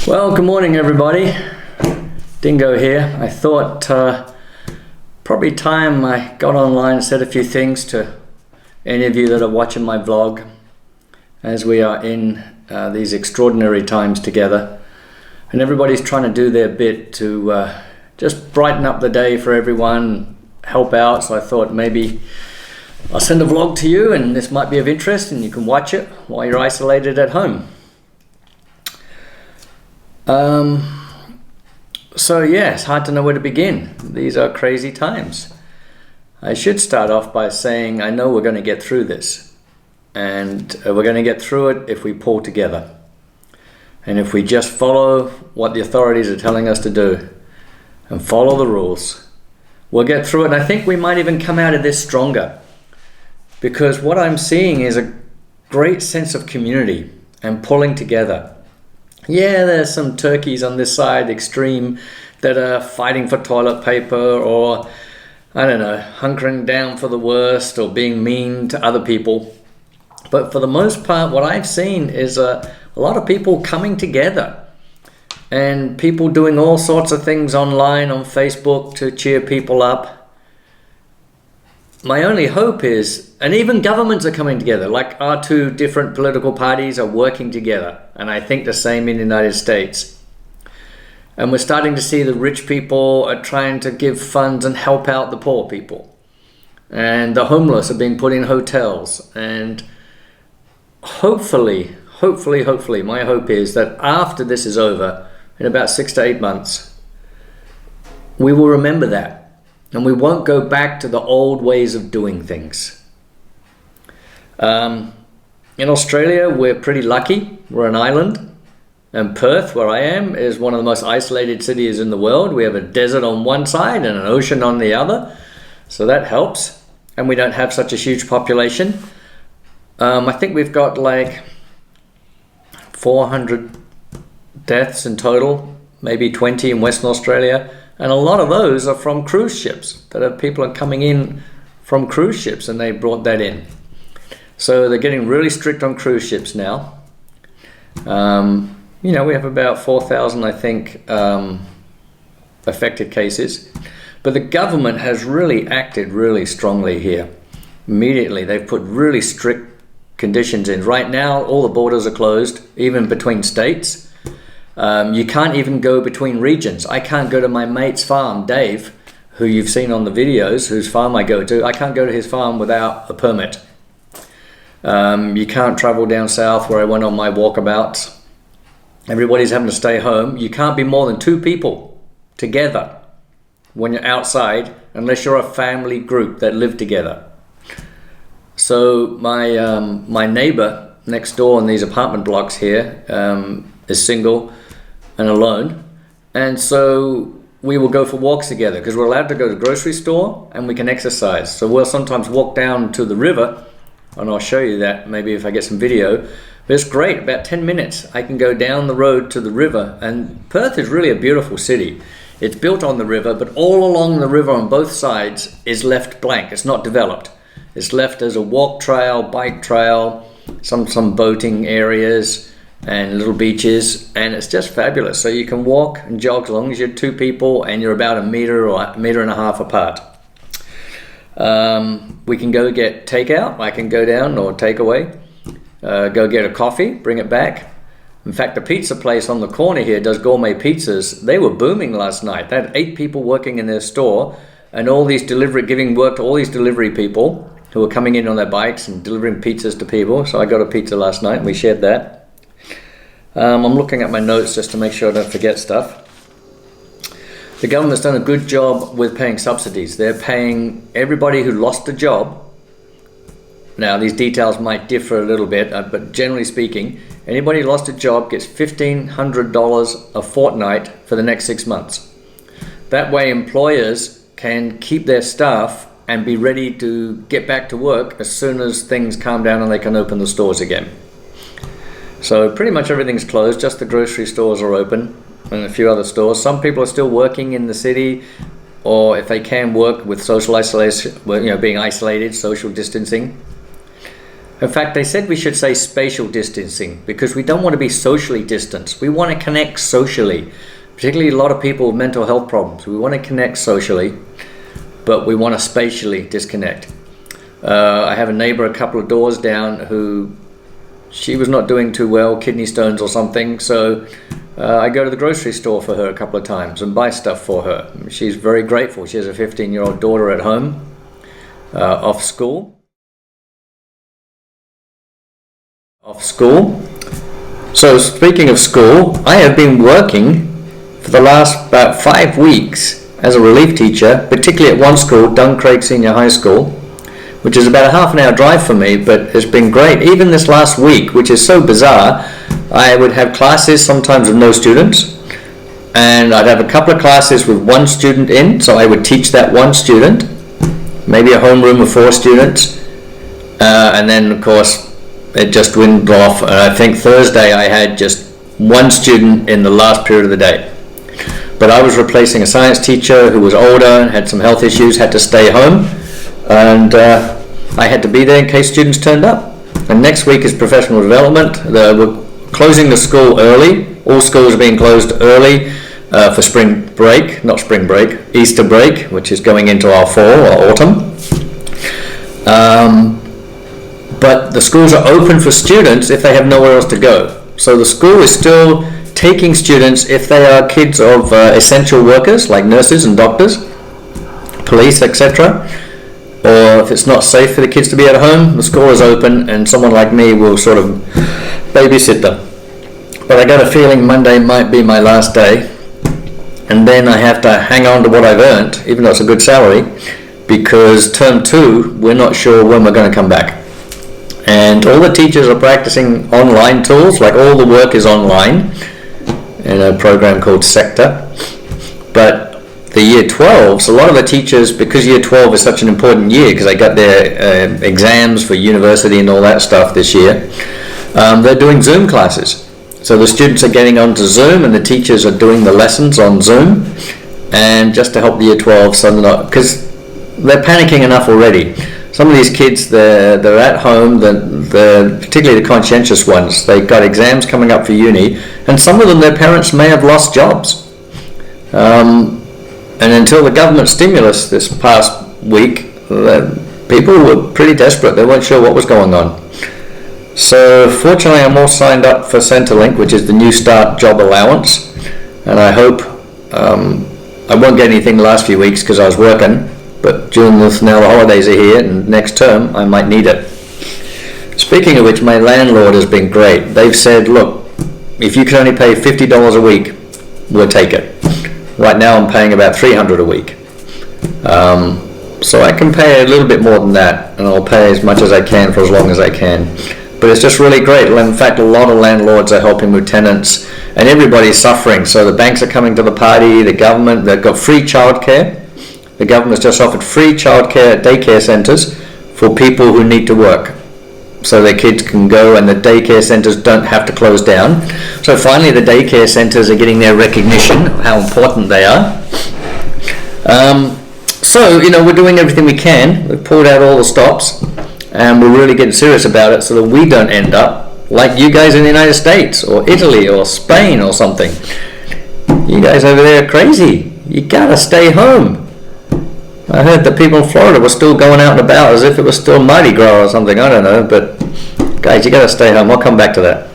Well, good morning everybody. Dingo here. I thought probably time I got online and said a few things to any of you that are watching my vlog as we are in these extraordinary times together, and everybody's trying to do their bit to just brighten up the day for everyone, help out. So I thought maybe I'll send a vlog to you and this might be of interest and you can watch it while you're isolated at home. So yeah, it's hard to know where to begin. These are crazy times. I should start off by saying I know we're going to get through this, and we're going to get through it if we pull together and if we just follow what the authorities are telling us to do and follow the rules. We'll get through it, and I think we might even come out of this stronger, because what I'm seeing is a great sense of community and pulling together. Yeah, there's some turkeys on this side, extreme, that are fighting for toilet paper or, I don't know, hunkering down for the worst or being mean to other people. But for the most part, what I've seen is a lot of people coming together and people doing all sorts of things online on Facebook to cheer people up. My only hope is, and even governments are coming together, like our two different political parties are working together, and I think the same in the United States. And we're starting to see the rich people are trying to give funds and help out the poor people. And the homeless are being put in hotels. And hopefully, my hope is that after this is over, in about 6 to 8 months, we will remember that. And we won't go back to the old ways of doing things. In Australia, we're pretty lucky. We're an island. And Perth, where I am, is one of the most isolated cities in the world. We have a desert on one side and an ocean on the other. So that helps. And we don't have such a huge population. I think we've got like 400 deaths in total, maybe 20 in Western Australia. And a lot of those are from cruise ships, people are coming in from cruise ships, and they brought that in. So they're getting really strict on cruise ships now. We have about 4,000, I think, affected cases. But the government has really acted really strongly here. Immediately, they've put really strict conditions in. Right now, all the borders are closed, even between states. You can't even go between regions. I can't go to my mate's farm, Dave, who you've seen on the videos, whose farm I go to. I can't go to his farm without a permit. You can't travel down south where I went on my walkabouts. Everybody's having to stay home. You can't be more than 2 people together when you're outside, unless you're a family group that live together. So my neighbor next door in these apartment blocks here is single and alone, and so we will go for walks together because we're allowed to go to the grocery store and we can exercise. So we'll sometimes walk down to the river, and I'll show you that maybe if I get some video. But it's great, about 10 minutes I can go down the road to the river. And Perth is really a beautiful city. It's built on the river, but all along the river on both sides is left blank. It's not developed. It's left as a walk trail, bike trail, some boating areas and little beaches, and it's just fabulous. So you can walk and jog as long as you're 2 people and you're about 1 meter or 1.5 meters apart. We can go get takeout. I can go down, or takeaway, go get a coffee, bring it back. In fact, the pizza place on the corner here does gourmet pizzas. They were booming last night. They had 8 people working in their store, and giving work to all these delivery people who were coming in on their bikes and delivering pizzas to people. So I got a pizza last night and we shared that. I'm looking at my notes just to make sure I don't forget stuff. The government's done a good job with paying subsidies. They're paying everybody who lost a job. Now, these details might differ a little bit, but generally speaking, anybody who lost a job gets $1,500 a fortnight for the next 6 months. That way, employers can keep their staff and be ready to get back to work as soon as things calm down and they can open the stores again. So pretty much everything's closed, just the grocery stores are open and a few other stores. Some people are still working in the city, or if they can, work with social isolation, being isolated, social distancing. In fact, they said we should say spatial distancing because we don't want to be socially distanced. We want to connect socially, particularly a lot of people with mental health problems. We want to connect socially, but we want to spatially disconnect. I have a neighbor a couple of doors down who, she was not doing too well, kidney stones or something, so I go to the grocery store for her a couple of times and buy stuff for her. She's very grateful. She has a 15-year-old daughter at home, off school. So speaking of school, I have been working for the last about 5 weeks as a relief teacher, particularly at one school, Duncraig Senior High School, which is about a half an hour drive for me, but it's been great. Even this last week, which is so bizarre, I would have classes sometimes with no students, and I'd have a couple of classes with one student in, so I would teach that one student, maybe a homeroom of 4 students, and then of course it just dwindled off, and I think Thursday I had just one student in the last period of the day. But I was replacing a science teacher who was older and had some health issues, had to stay home, and I had to be there in case students turned up. And next week is professional development. We're closing the school early. All schools are being closed early for spring break, not spring break, Easter break, which is going into our fall or autumn. But the schools are open for students if they have nowhere else to go. So the school is still taking students if they are kids of essential workers like nurses and doctors, police, etc. Or if it's not safe for the kids to be at home, the school is open and someone like me will sort of babysit them. But I got a feeling Monday might be my last day, and then I have to hang on to what I've earned, even though it's a good salary, because term 2, we're not sure when we're going to come back. And all the teachers are practicing online tools, like all the work is online in a program called Sector. But the year 12s, a lot of the teachers, because year 12 is such an important year, because they got their exams for university and all that stuff this year, they're doing Zoom classes. So the students are getting onto Zoom and the teachers are doing the lessons on Zoom, and just to help the year 12, so they're not, because they're panicking enough already. Some of these kids, they're at home, particularly the conscientious ones, they've got exams coming up for uni, and some of them, their parents may have lost jobs. And until the government stimulus this past week, people were pretty desperate. They weren't sure what was going on. So fortunately, I'm all signed up for Centrelink, which is the New Start job allowance, and I hope I won't get anything the last few weeks because I was working, but during this, now the holidays are here and next term I might need it. Speaking of which, my landlord has been great. They've said, look, if you can only pay $50 a week, we'll take it. Right now I'm paying about $300 a week. So I can pay a little bit more than that, and I'll pay as much as I can for as long as I can. But it's just really great. In fact, a lot of landlords are helping with tenants, and everybody's suffering. So the banks are coming to the party, the government, they've got free childcare. The government's just offered free childcare at daycare centres for people who need to work, so their kids can go and the daycare centres don't have to close down. So finally the daycare centres are getting their recognition of how important they are. So, we're doing everything we can. We've pulled out all the stops, and we're really getting serious about it so that we don't end up like you guys in the United States or Italy or Spain or something. You guys over there are crazy. You gotta stay home. I heard that people in Florida were still going out and about as if it was still Mardi Gras or something. I don't know, but guys, you got to stay home. I'll come back to that.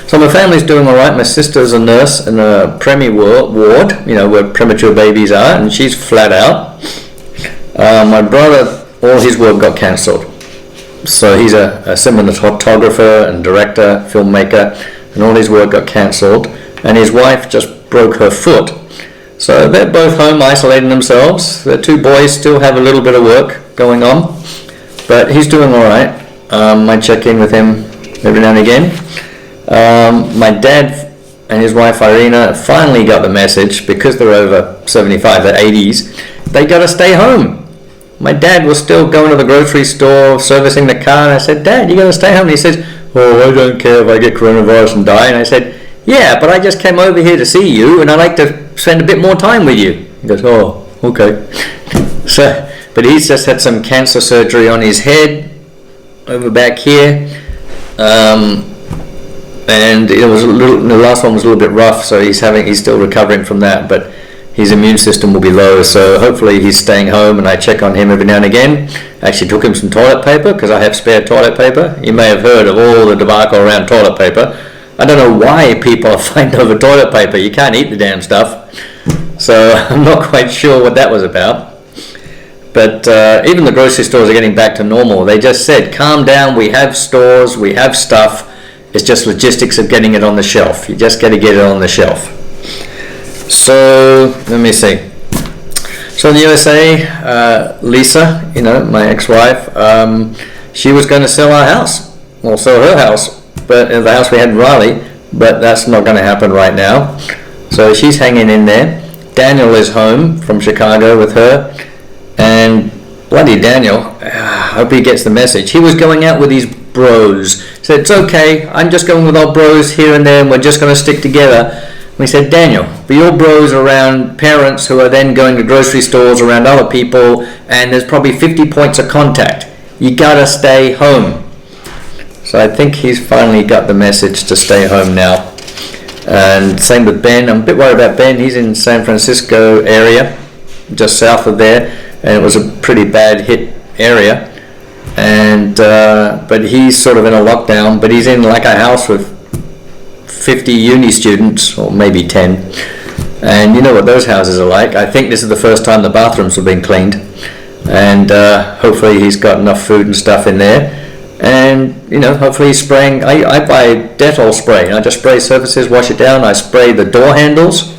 So my family's doing all right. My sister's a nurse in a preemie ward, where premature babies are, and she's flat out. My brother, all his work got cancelled. So he's a cinematographer and director, filmmaker, and all his work got cancelled. And his wife just broke her foot. So they're both home isolating themselves. The 2 boys still have a little bit of work going on, but he's doing all right. I check in with him every now and again. My dad and his wife Irina finally got the message, because they're over 75, they're 80s, they got to stay home. My dad was still going to the grocery store, servicing the car, and I said, Dad, you got to stay home. And he says, oh, I don't care if I get coronavirus and die. And I said, yeah, but I just came over here to see you, and I'd like to spend a bit more time with you. He goes, oh, okay. But he's just had some cancer surgery on his head, over back here. And it was the last one was a little bit rough, so he's still recovering from that, but his immune system will be low, so hopefully he's staying home, and I check on him every now and again. I actually took him some toilet paper because I have spare toilet paper. You may have heard of all the debacle around toilet paper. I don't know why people are fighting over toilet paper. You can't eat the damn stuff, so I'm not quite sure what that was about. But even the grocery stores are getting back to normal. They just said, calm down, we have stores, we have stuff. It's just logistics of getting it on the shelf. You just got to get it on the shelf. So, let me see. So in the USA, Lisa, my ex-wife, she was going to sell our house. Well, sell her house, but the house we had in Raleigh, but that's not going to happen right now. So she's hanging in there. Daniel is home from Chicago with her. And bloody Daniel, I hope he gets the message. He was going out with his bros. Said, it's okay, I'm just going with our bros here and there, and we're just going to stick together. We said, Daniel, but your bros are around parents who are then going to grocery stores around other people, and there's probably 50 points of contact. You gotta stay home. So I think he's finally got the message to stay home now. And same with Ben. I'm a bit worried about Ben. He's in San Francisco area, just south of there, and it was a pretty bad hit area. And but he's sort of in a lockdown, but he's in like a house with 50 uni students, or maybe 10, and you know what those houses are like. I think this is the first time the bathrooms have been cleaned, and hopefully he's got enough food and stuff in there, and hopefully he's spraying. I buy Dettol spray. I just spray surfaces, wash it down. I spray the door handles.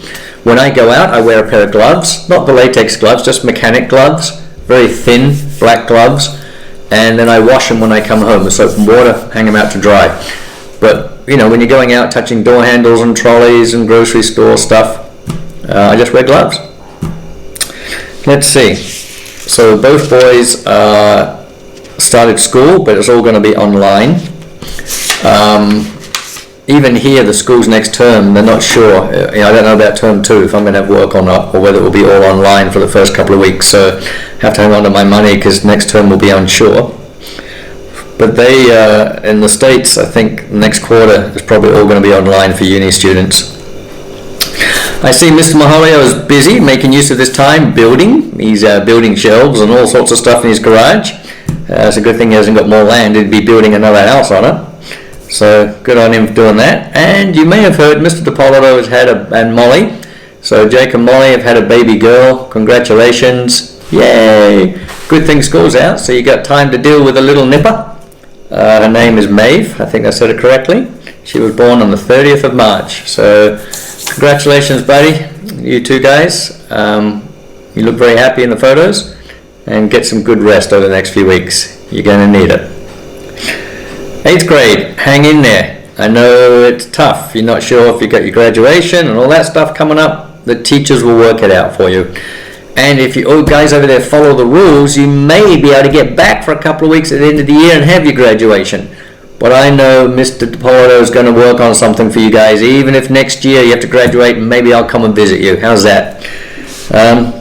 When I go out, I wear a pair of gloves, not the latex gloves, just mechanic gloves, very thin black gloves, and then I wash them when I come home with soap and water, hang them out to dry. But when you're going out touching door handles and trolleys and grocery store stuff, I just wear gloves. Let's see. So both boys started school, but it's all going to be online. Even here, the school's next term, they're not sure. I don't know about term 2, if I'm going to have work or not, or whether it will be all online for the first couple of weeks. So I have to hang on to my money because next term will be unsure. But they, in the States, I think next quarter is probably all going to be online for uni students. I see Mr. Mahalio is busy making use of this time building. He's building shelves and all sorts of stuff in his garage. It's a good thing he hasn't got more land. He'd be building another house on it. So good on him for doing that. And you may have heard Mr. DiPolito has had and Molly. So Jake and Molly have had a baby girl. Congratulations. Yay. Good thing school's out, so you got time to deal with a little nipper. Her name is Maeve. I think I said it correctly. She was born on the 30th of March. So congratulations, buddy. You two guys. You look very happy in the photos. And get some good rest over the next few weeks. You're going to need it. 8th grade, hang in there. I know it's tough. You're not sure if you got your graduation and all that stuff coming up. The teachers will work it out for you. And if you guys over there follow the rules, you may be able to get back for a couple of weeks at the end of the year and have your graduation. But I know Mr. DiPolito is going to work on something for you guys, even if next year you have to graduate, and maybe I'll come and visit you. How's that?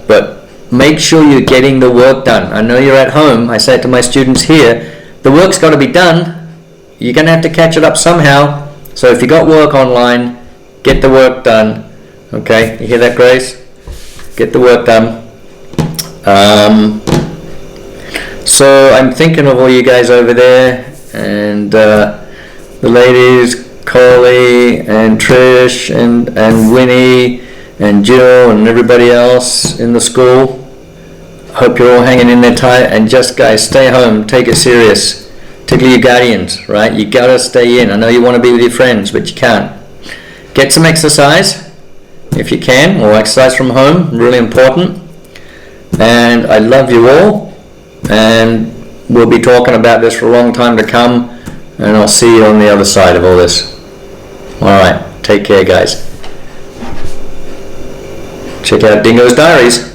But make sure you're getting the work done. I know you're at home. I say it to my students here. The work's got to be done. You're going to have to catch it up somehow. So if you got work online, get the work done. Okay, you hear that, Grace? Get the work done. So I'm thinking of all you guys over there, and the ladies, Coley and Trish and Winnie and Jill and everybody else in the school. Hope you're all hanging in there tight, and just guys, stay home, take it serious. Particularly your guardians, right? You gotta stay in. I know you want to be with your friends, but you can't. Get some exercise if you can, or exercise from home, really important. And I love you all, and we'll be talking about this for a long time to come, and I'll see you on the other side of all this. Alright, take care guys. Check out Dingo's Diaries.